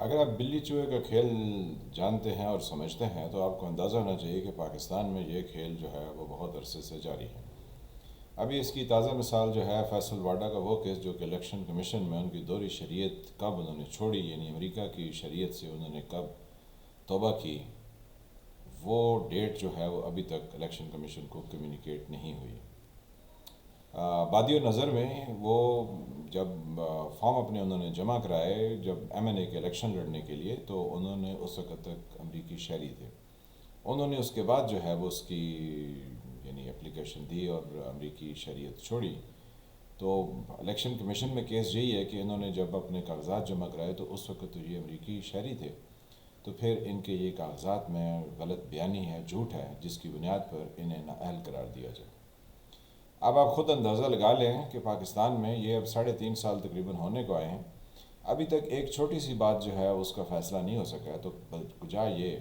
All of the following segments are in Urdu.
اگر آپ بلی چوہے کا کھیل جانتے ہیں اور سمجھتے ہیں تو آپ کو اندازہ ہونا چاہیے کہ پاکستان میں یہ کھیل جو ہے وہ بہت عرصے سے جاری ہے۔ ابھی اس کی تازہ مثال جو ہے فیصل واڈا کا وہ کیس جو کہ الیکشن کمیشن میں ان کی دوہری شریعت کب انہوں نے چھوڑی، یعنی امریکہ کی شریعت سے انہوں نے کب توبہ کی، وہ ڈیٹ جو ہے وہ ابھی تک الیکشن کمیشن کو کمیونیکیٹ نہیں ہوئی۔ بادی و نظر میں وہ جب فارم اپنے انہوں نے جمع کرائے جب ایم این اے کے الیکشن لڑنے کے لیے، تو انہوں نے اس وقت تک امریکی شہری تھے۔ انہوں نے اس کے بعد جو ہے وہ اس کی یعنی اپلیکیشن دی اور امریکی شہریت چھوڑی۔ تو الیکشن کمیشن میں کیس یہی ہے کہ انہوں نے جب اپنے کاغذات جمع کرائے تو اس وقت تو یہ امریکی شہری تھے، تو پھر ان کے یہ کاغذات میں غلط بیانی ہے، جھوٹ ہے، جس کی بنیاد پر انہیں نااہل قرار دیا جائے۔ اب آپ خود اندازہ لگا لیں کہ پاکستان میں یہ اب 3.5 سال تقریباً ہونے کو آئے ہیں، ابھی تک ایک چھوٹی سی بات جو ہے اس کا فیصلہ نہیں ہو سکا ہے۔ تو بجائے یہ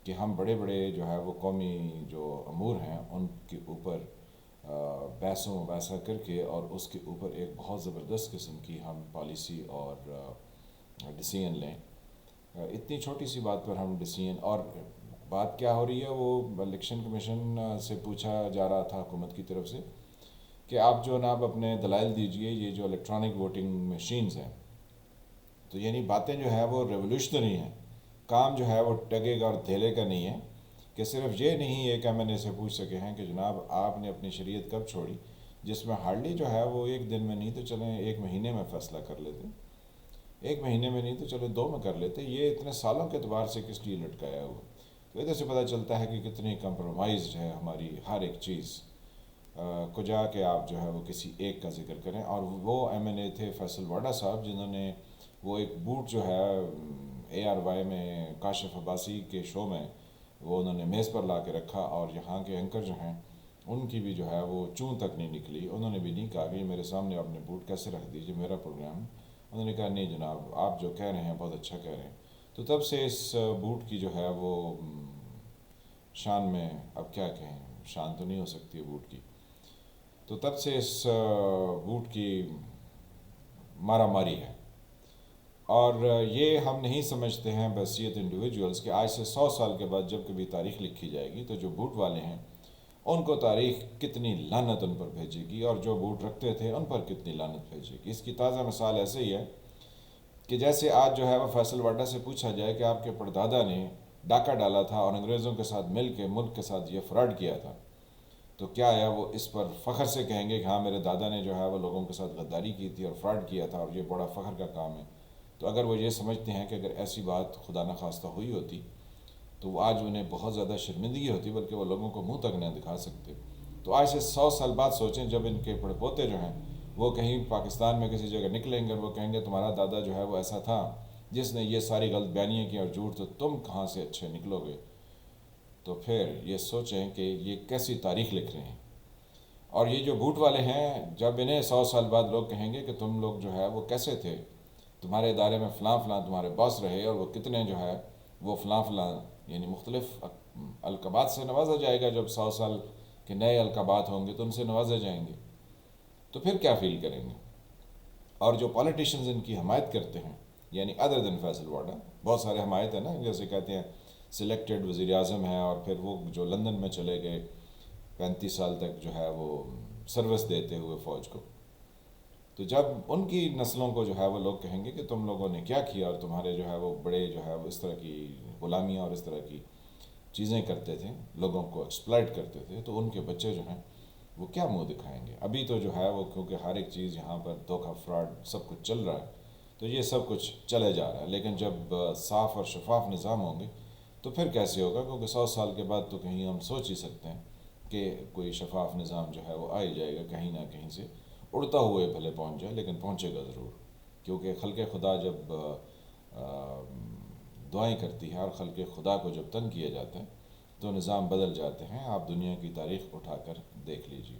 کہ ہم بڑے بڑے جو ہے وہ قومی جو امور ہیں ان کے اوپر بحث و مباحثہ کر کے اور اس کے اوپر ایک بہت زبردست قسم کی ہم پالیسی اور ڈیسیژن لیں، اتنی چھوٹی سی بات پر ہم ڈیسیژن، اور بات کیا ہو رہی ہے وہ الیکشن کمیشن سے پوچھا جا رہا تھا حکومت کی طرف سے کہ آپ جو جناب اپنے دلائل دیجئے، یہ جو الیکٹرانک ووٹنگ مشینز ہیں، تو یعنی باتیں جو ہے وہ ریولوشنری ہیں، کام جو ہے وہ ٹگے کا اور دھیلے کا نہیں ہے، کہ صرف یہ نہیں ہے کہ میں نے سے پوچھ سکے ہیں کہ جناب آپ نے اپنی شریعت کب چھوڑی، جس میں ہارڈلی جو ہے وہ ایک دن میں نہیں تو چلیں 1 مہینے میں فیصلہ کر لیتے، 1 مہینے میں نہیں تو چلے 2 میں کر لیتے، یہ اتنے سالوں کے اعتبار سے کس لیے لٹکایا ہوا۔ تو ادھر سے پتہ چلتا ہے کہ کتنی کمپرومائزڈ ہے ہماری ہر ایک چیز، کو جا کے آپ جو ہے وہ کسی ایک کا ذکر کریں۔ اور وہ ایم این اے تھے فیصل واڈا صاحب، جنہوں نے وہ ایک بوٹ جو ہے اے آر وائی میں کاشف عباسی کے شو میں وہ انہوں نے میز پر لا کے رکھا، اور یہاں کے اینکر جو ہیں ان کی بھی جو ہے وہ چون تک نہیں نکلی، انہوں نے بھی نہیں کہا کہ یہ میرے سامنے آپ نے بوٹ کیسے رکھ دیجیے، میرا پروگرام۔ انہوں نے کہا نہیں جناب، آپ جو کہہ رہے ہیں بہت اچھا کہہ رہے ہیں۔ تو تب سے اس بوٹ کی جو ہے وہ شان میں اب کیا کہیں، شان تو نہیں ہو سکتی بوٹ کی، تو تب سے اس بوٹ کی مارا ماری ہے۔ اور یہ ہم نہیں سمجھتے ہیں بحیثیت انڈیویجولز کہ آج سے 100 سال کے بعد جب کبھی تاریخ لکھی جائے گی تو جو بوٹ والے ہیں ان کو تاریخ کتنی لعنت ان پر بھیجے گی، اور جو بوٹ رکھتے تھے ان پر کتنی لعنت بھیجے گی۔ اس کی تازہ مثال ایسے ہی ہے کہ جیسے آج جو ہے وہ فیصل واڈا سے پوچھا جائے کہ آپ کے پردادا نے ڈاکہ ڈالا تھا اور انگریزوں کے ساتھ مل کے ملک کے ساتھ یہ فراڈ کیا تھا، تو کیا ہے وہ اس پر فخر سے کہیں گے کہ ہاں میرے دادا نے جو ہے وہ لوگوں کے ساتھ غداری کی تھی اور فراڈ کیا تھا اور یہ بڑا فخر کا کام ہے؟ تو اگر وہ یہ سمجھتے ہیں کہ اگر ایسی بات خدا نخواستہ ہوئی ہوتی تو وہ آج انہیں بہت زیادہ شرمندگی ہوتی، بلکہ وہ لوگوں کو منہ تک نہ دکھا سکتے۔ تو آج سے 100 سال بعد سوچیں جب ان کے پڑ پوتے جو ہیں وہ کہیں پاکستان میں کسی جگہ نکلیں گے اور وہ کہیں گے تمہارا دادا جو ہے وہ ایسا تھا جس نے یہ ساری غلط بیانیاں کی اور جھوٹ، تو تم کہاں سے اچھے نکلو گے؟ تو پھر یہ سوچیں کہ یہ کیسی تاریخ لکھ رہے ہیں۔ اور یہ جو بوٹ والے ہیں، جب انہیں 100 سال بعد لوگ کہیں گے کہ تم لوگ جو ہے وہ کیسے تھے، تمہارے ادارے میں فلاں فلاں تمہارے باس رہے اور وہ کتنے جو ہے وہ فلاں فلاں، یعنی مختلف القابات سے نوازا جائے گا، جب 100 سال کے نئے القابات ہوں گے تو ان سے نوازے جائیں گے، تو پھر کیا فیل کریں گے؟ اور جو پولیٹیشنز ان کی حمایت کرتے ہیں، یعنی ادر دین فیصل واڈا، بہت سارے حمایت ہیں نا، جیسے کہتے ہیں سلیکٹڈ وزیر اعظم ہیں، اور پھر وہ جو لندن میں چلے گئے 35 سال تک جو ہے وہ سروس دیتے ہوئے فوج کو، تو جب ان کی نسلوں کو جو ہے وہ لوگ کہیں گے کہ تم لوگوں نے کیا کیا اور تمہارے جو ہے وہ بڑے جو ہے وہ اس طرح کی غلامیاں اور اس طرح کی چیزیں کرتے تھے، لوگوں کو ایکسپلائٹ کرتے تھے، تو ان کے بچے جو ہیں وہ کیا منہ دکھائیں گے؟ ابھی تو جو ہے وہ کیونکہ ہر ایک چیز یہاں پر دھوکہ فراڈ سب کچھ چل رہا ہے، تو یہ سب کچھ چلے جا رہا ہے، لیکن جب صاف اور شفاف نظام ہوں گے تو پھر کیسے ہوگا؟ کیونکہ 100 سال کے بعد تو کہیں ہم سوچ ہی سکتے ہیں کہ کوئی شفاف نظام جو ہے وہ آ ہی جائے گا، کہیں نہ کہیں سے اڑتا ہوئے بھلے پہنچ جائے لیکن پہنچے گا ضرور، کیونکہ خلق خدا جب دعائیں کرتی ہے اور خلق خدا کو جب تنگ کیا جاتا ہے تو نظام بدل جاتے ہیں۔ آپ دنیا کی تاریخ اٹھا کر دیکھ لیجیے۔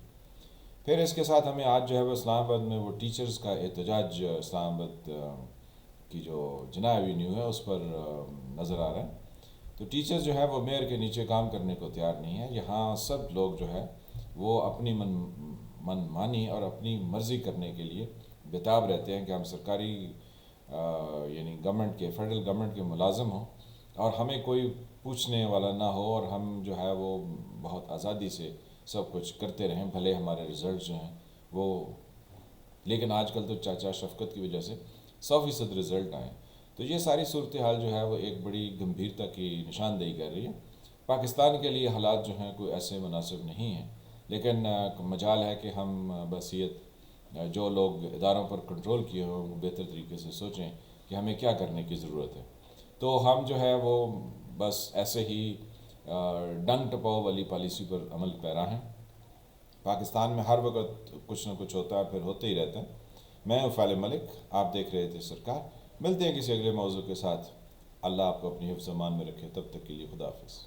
پھر اس کے ساتھ ہمیں آج جو ہے وہ اسلام آباد میں وہ ٹیچرز کا احتجاج اسلام آباد کی جو جناح ایوینیو ہے اس پر نظر آ رہا ہے۔ تو ٹیچرز جو ہے وہ میئر کے نیچے کام کرنے کو تیار نہیں ہے، یہاں سب لوگ جو ہے وہ اپنی من مانی اور اپنی مرضی کرنے کے لیے بےتاب رہتے ہیں کہ ہم سرکاری یعنی گورنمنٹ کے فیڈرل گورنمنٹ کے ملازم ہوں اور ہمیں کوئی پوچھنے والا نہ ہو اور ہم جو ہے وہ بہت آزادی سے سب کچھ کرتے رہیں، بھلے ہمارے رزلٹ جو ہیں وہ، لیکن آج کل تو چاچا شفقت کی وجہ سے 100% رزلٹ آئیں، تو یہ ساری صورتحال جو ہے وہ ایک بڑی گمبھیرتا کی نشاندہی کر رہی ہے۔ پاکستان کے لیے حالات جو ہیں کوئی ایسے مناسب نہیں ہیں، لیکن مجال ہے کہ ہم بحیثیت جو لوگ اداروں پر کنٹرول کیے ہوں وہ بہتر طریقے سے سوچیں کہ ہمیں کیا کرنے کی ضرورت ہے۔ تو ہم جو ہے وہ بس ایسے ہی ڈنگ ٹپاؤ والی پالیسی پر عمل پیرا ہیں۔ پاکستان میں ہر وقت کچھ نہ کچھ ہوتا ہے، پھر ہوتے ہی رہتا ہے۔ میں ہوں فالح ملک، آپ دیکھ رہے تھے سرکار۔ ملتے ہیں کسی اگلے موضوع کے ساتھ۔ اللہ آپ کو اپنی حفظ و امان میں رکھے، تب تک کے لیے خدا حافظ۔